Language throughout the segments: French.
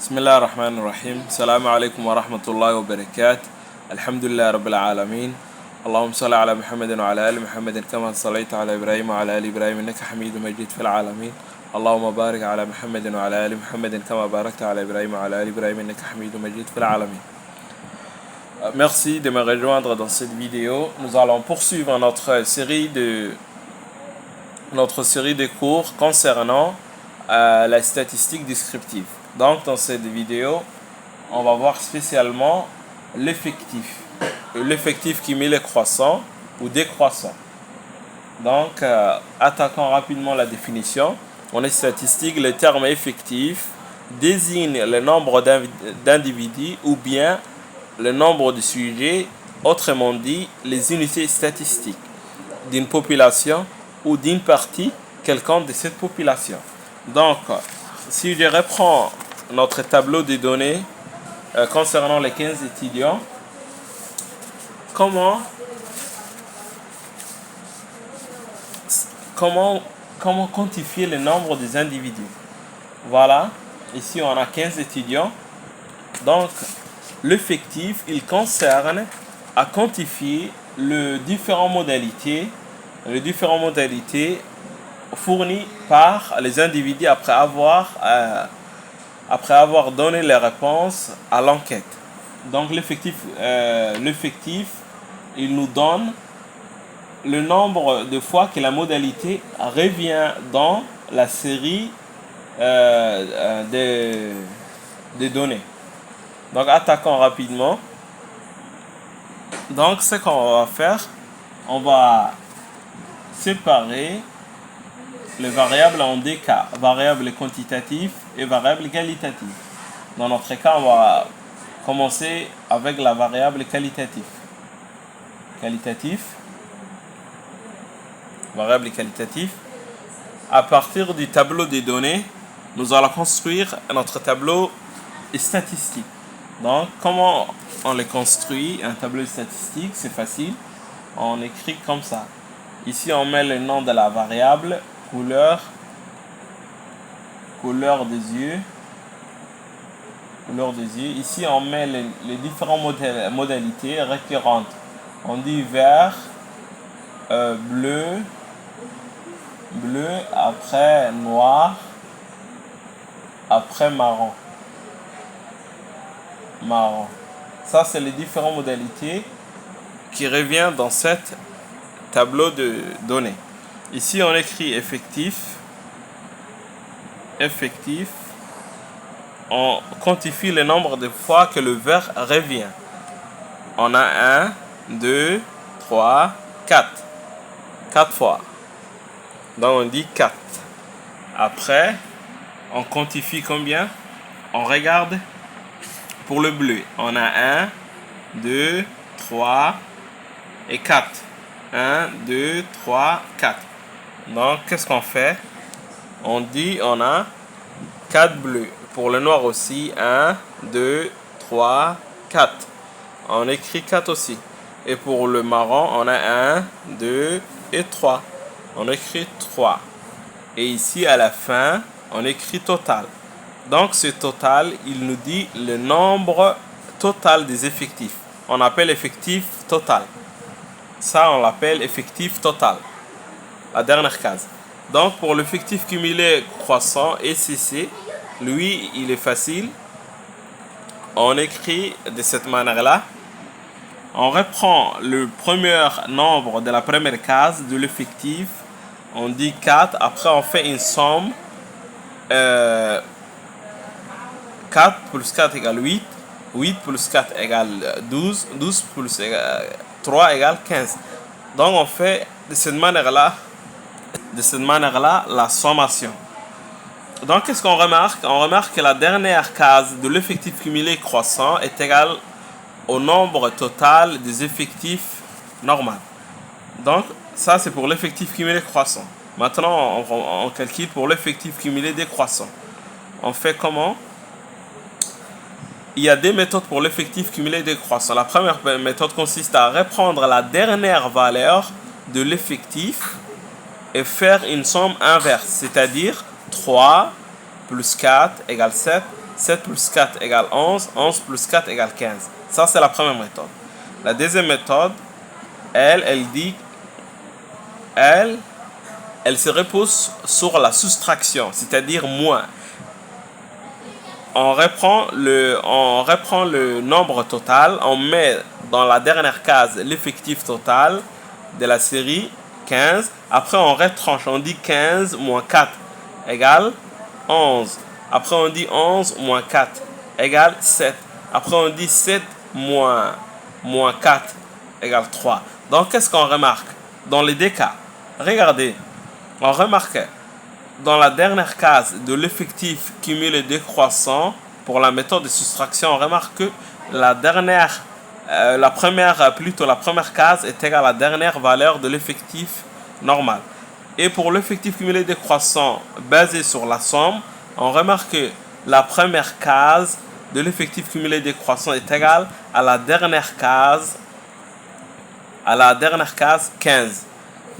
بسم الله الرحمن الرحيم. السلام عليكم ورحمة الله وبركاته. الحمد لله رب العالمين. اللهم صل على محمد وعلى آل محمد كما صليت على إبراهيم وعلى آل إبراهيم إنك حميد مجيد في العالمين. اللهم بارك على محمد وعلى آل محمد كما باركت على إبراهيم وعلى آل إبراهيم إنك حميد مجيد في العالمين. Merci de me rejoindre dans cette vidéo. Nous allons poursuivre notre série de cours concernant la statistique descriptive. Donc dans cette vidéo, on va voir spécialement l'effectif cumulé croissant ou décroissant. Donc attaquons rapidement la définition. En statistique, le terme effectif désigne le nombre d'individus ou bien le nombre de sujets, autrement dit les unités statistiques d'une population ou d'une partie quelconque de cette population. Donc, si je reprends notre tableau de données concernant les 15 étudiants, comment quantifier le nombre des individus? Voilà, ici on a 15 étudiants. Donc, l'effectif, il concerne à quantifier les différentes modalités fournies par les individus après avoir donné les réponses à l'enquête. Donc l'effectif, il nous donne le nombre de fois que la modalité revient dans la série des données. Donc attaquons rapidement. Donc ce qu'on va faire, on va séparer les variables en deux cas, variables quantitatives et variables qualitatives. Dans notre cas, on va commencer avec la variable qualitative. Variable qualitative. À partir du tableau des données, nous allons construire notre tableau statistique. Donc, comment on les construit, un tableau statistique? C'est facile. On écrit comme ça. Ici, on met le nom de la variable, couleur des yeux. Ici, on met les différentes modalités récurrentes. On dit vert, bleu, après noir, après marron. Ça, c'est les différentes modalités qui reviennent dans ce tableau de données. Ici, on écrit effectif. On quantifie le nombre de fois que le vert revient. On a 1, 2, 3, 4. 4 fois. Donc, on dit 4. Après, on quantifie combien? On regarde. Pour le bleu, on a 1, 2, 3 et 4. 1, 2, 3, 4. Donc, qu'est-ce qu'on fait? On dit on a 4 bleus. Pour le noir aussi, 1, 2, 3, 4. On écrit 4 aussi. Et pour le marron, on a 1, 2 et 3. On écrit 3. Et ici, à la fin, on écrit total. Donc, ce total, il nous dit le nombre total des effectifs. On appelle effectif total. Ça, on l'appelle effectif total. La dernière case. Donc, pour l'effectif cumulé croissant, ECC, lui, il est facile. On écrit de cette manière-là. On reprend le premier nombre de la première case de l'effectif. On dit 4. Après, on fait une somme. 4 plus 4 égale 8. 8 plus 4 égale 12. 12 plus 3 égale 15. Donc, on fait de cette manière-là la sommation. Donc, qu'est-ce qu'on remarque? On remarque que la dernière case de l'effectif cumulé croissant est égale au nombre total des effectifs normaux. Donc, ça, c'est pour l'effectif cumulé croissant. Maintenant, on calcule pour l'effectif cumulé décroissant. On fait comment? Il y a deux méthodes pour l'effectif cumulé décroissant. La première méthode consiste à reprendre la dernière valeur de l'effectif et faire une somme inverse, c'est-à-dire 3 plus 4 égale 7. 7 plus 4 égale 11. 11 plus 4 égale 15. Ça, c'est la première méthode. La deuxième méthode, elle dit, elle se repose sur la soustraction, c'est-à-dire moins. On reprend le nombre total, on met dans la dernière case l'effectif total de la série 15. Après, on retranche, on dit 15 moins 4 égale 11. Après, on dit 11 moins 4 égale 7. Après, on dit 7 moins 4 égale 3. Donc, qu'est-ce qu'on remarque dans les deux cas? Regardez, on remarque dans la dernière case de l'effectif cumulé décroissant pour la méthode de soustraction, on remarque que la première case est égale à la dernière valeur de l'effectif normal. Et pour l'effectif cumulé décroissant basé sur la somme, on remarque que la première case de l'effectif cumulé décroissant est égale à la dernière case 15.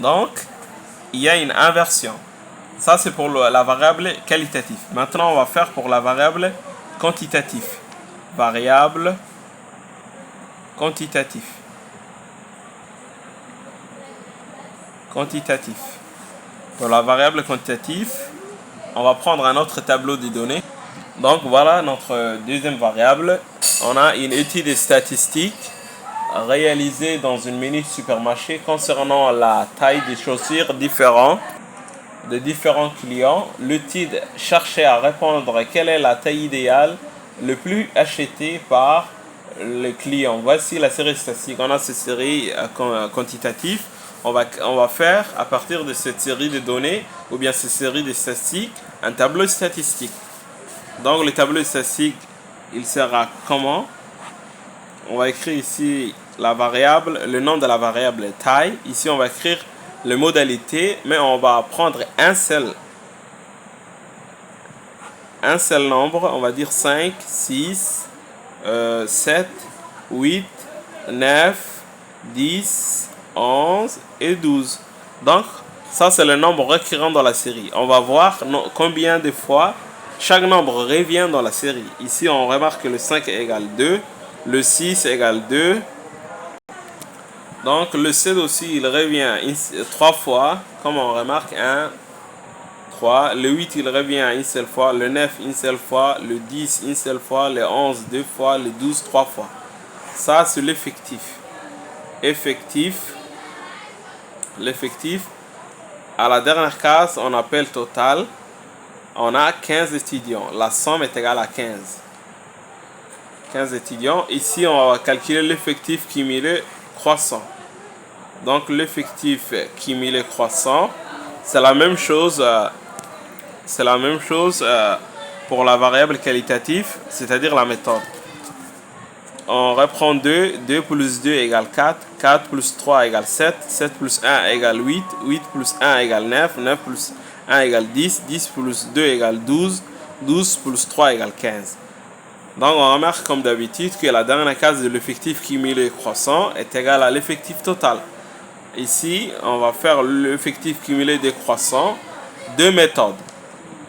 Donc, il y a une inversion. Ça, c'est pour la variable qualitative. Maintenant, on va faire pour la variable quantitative. Variable quantitative. Pour la variable quantitative, on va prendre un autre tableau de données. Donc, voilà notre deuxième variable. On a une étude statistique réalisée dans une minute supermarché concernant la taille des chaussures de différents clients. L'étude cherchait à répondre à quelle est la taille idéale le plus achetée par le client. Voici la série statistique. On a cette série quantitative. On va faire à partir de cette série de données ou bien cette série de statistiques un tableau statistique. Donc le tableau statistique, il sera comment? On va écrire ici le nom de la variable taille. Ici on va écrire les modalités, mais on va prendre un seul nombre. On va dire 5, 6, 7, 8, 9, 10, 11 et 12. Donc, ça c'est le nombre récurrent dans la série. On va voir combien de fois chaque nombre revient dans la série. Ici, on remarque que le 5 égale 2, le 6 égale 2. Donc, le 7 aussi, il revient 3 fois, comme on remarque, 1, 3. Le 8, il revient une seule fois, le 9, une seule fois, le 10, une seule fois, le 11, 2 fois, le 12, 3 fois. Ça, c'est l'effectif. L'effectif, à la dernière case, on appelle total. On a 15 étudiants. La somme est égale à 15. 15 étudiants. Ici, on va calculer l'effectif cumulé croissant. Donc, l'effectif cumulé croissant, c'est la même chose. Pour la variable qualitative, c'est-à-dire la méthode. On reprend 2. 2 plus 2 égale 4. 4 plus 3 égale 7. 7 plus 1 égale 8. 8 plus 1 égale 9. 9 plus 1 égale 10. 10 plus 2 égale 12. 12 plus 3 égale 15. Donc on remarque comme d'habitude que la dernière case de l'effectif cumulé croissant est égale à l'effectif total. Ici, on va faire l'effectif cumulé décroissant. Deux méthodes.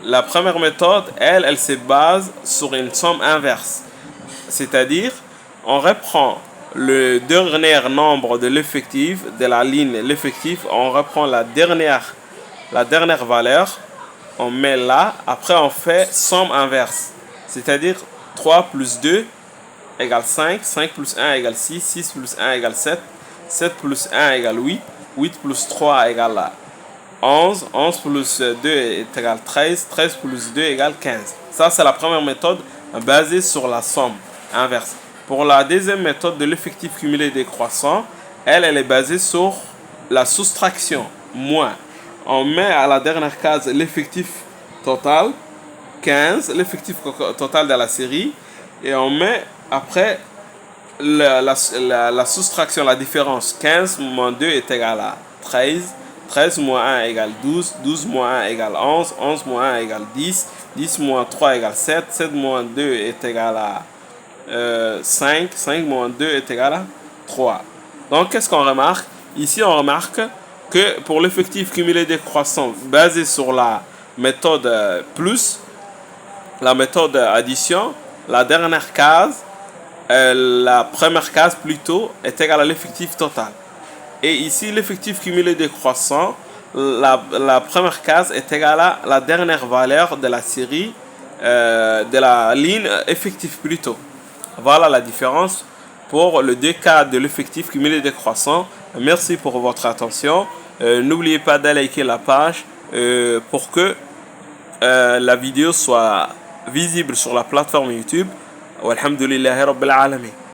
La première méthode, elle se base sur une somme inverse. C'est-à-dire, on reprend le dernier nombre de l'effectif, de la ligne l'effectif, on reprend la dernière valeur, on met là, après on fait somme inverse. C'est-à-dire 3 plus 2 égale 5, 5 plus 1 égale 6, 6 plus 1 égale 7, 7 plus 1 égale 8, 8 plus 3 égale 11, 11 plus 2 est égal 13, 13 plus 2 égale 15. Ça, c'est la première méthode basée sur la somme inverse. Pour la deuxième méthode de l'effectif cumulé décroissant, elle est basée sur la soustraction, moins. On met à la dernière case l'effectif total, 15, l'effectif total de la série, et on met après la soustraction, la différence. 15 moins 2 est égal à 13. 13 moins 1 égale 12. 12 moins 1 égale 11. 11 moins 1 égale 10. 10 moins 3 égale 7. 7 moins 2 est égal à 5. 5 moins 2 est égal à 3. Donc, qu'est-ce qu'on remarque? Ici, on remarque que pour l'effectif cumulé décroissant basé sur la méthode plus, la méthode addition, la dernière case, la première case plutôt, est égale à l'effectif total. Et ici, l'effectif cumulé décroissant, la première case est égale à la dernière valeur de la série, de la ligne effectif plutôt. Voilà la différence pour le deux cas de l'effectif cumulé décroissant. Merci pour votre attention. N'oubliez pas de liker la page pour que la vidéo soit visible sur la plateforme YouTube. Walhamdulillahi Rabbil Alamin.